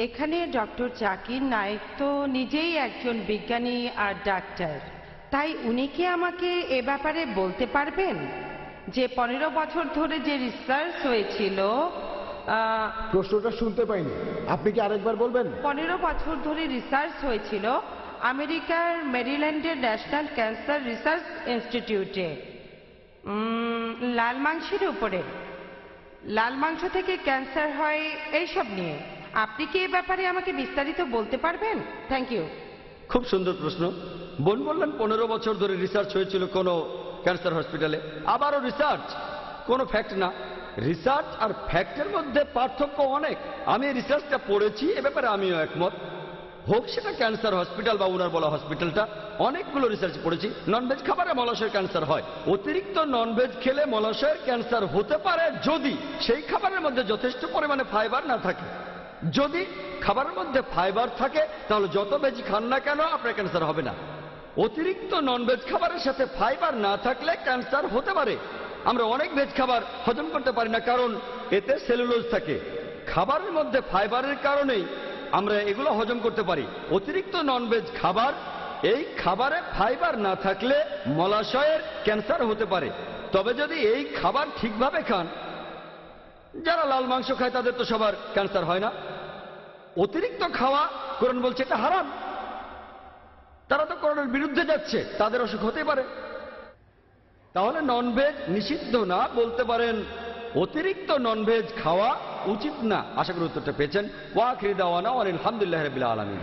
এখানে ডক্টর জাকির নায়েক তো নিজেই একজন বিজ্ঞানী আর ডাক্তার, তাই উনি কি আমাকে এ ব্যাপারে বলতে পারবেন যে 15 বছর ধরে যে রিসার্চ হয়েছিল? প্রশ্নটা শুনতে পাইনি, আপনি কি আরেকবার বলবেন? 15 বছর ধরে রিসার্চ হয়েছিল আমেরিকার মেরিল্যান্ডের ন্যাশনাল ক্যান্সার রিসার্চ ইনস্টিটিউটে লাল মাংসের উপরে। লাল মাংস থেকে ক্যান্সার হয় এইসব নিয়ে। আপনি কি এ ব্যাপারে আমাকে বিস্তারিত বলতে পারবেন? Thank you. খুব সুন্দর প্রশ্ন। বোন বললেন 15 বছর ধরে রিসার্চ হয়েছিল কোনো ক্যান্সার হসপিটালে। আবারও রিসার্চ, কোনো ফ্যাক্ট না। রিসার্চ আর ফ্যাক্টের মধ্যে পার্থক্য অনেক। আমি এই রিসার্চটা পড়েছি, এ ব্যাপারে আমিও একমত। হোক সেটা ক্যান্সার হসপিটাল বা উনার বলা হসপিটালটা, অনেকগুলো রিসার্চ পড়েছি। ননভেজ খাবারে মলাশয়ের ক্যান্সার হয়। অতিরিক্ত ননভেজ খেলে মলাশয়ের ক্যান্সার হতে পারে যদি সেই খাবারের মধ্যে যথেষ্ট পরিমাণে ফাইবার না থাকে। যদি খাবারের মধ্যে ফাইবার থাকে তাহলে যত ভেজ খান না কেন আপনার ক্যান্সার হবে না। অতিরিক্ত ননভেজ খাবারের সাথে ফাইবার না থাকলে ক্যান্সার হতে পারে। আমরা অনেক ভেজ খাবার হজম করতে পারি না কারণ এতে সেলুলোজ থাকে। খাবারের মধ্যে ফাইবারের কারণেই আমরা এগুলো হজম করতে পারি। অতিরিক্ত ননভেজ খাবার, এই খাবারে ফাইবার না থাকলে মলাশয়ের ক্যান্সার হতে পারে। তবে যদি এই খাবার ঠিকভাবে খান, যারা লাল মাংস খায় তাদের তো সবার ক্যান্সার হয় না। অতিরিক্ত খাওয়া কোরআন বলছে এটা হারাম। তারা তো কোরআনের বিরুদ্ধে যাচ্ছে, তাদের অসুখ হতে পারে। তাহলে ননভেজ নিষিদ্ধ না, বলতে পারেন অতিরিক্ত ননভেজ খাওয়া উচিত না। আশা করি উত্তরটা পেয়েছেন। ওয়া আখিরি দাওয়ানা আলহামদুলিল্লাহি রাব্বিল আলামিন।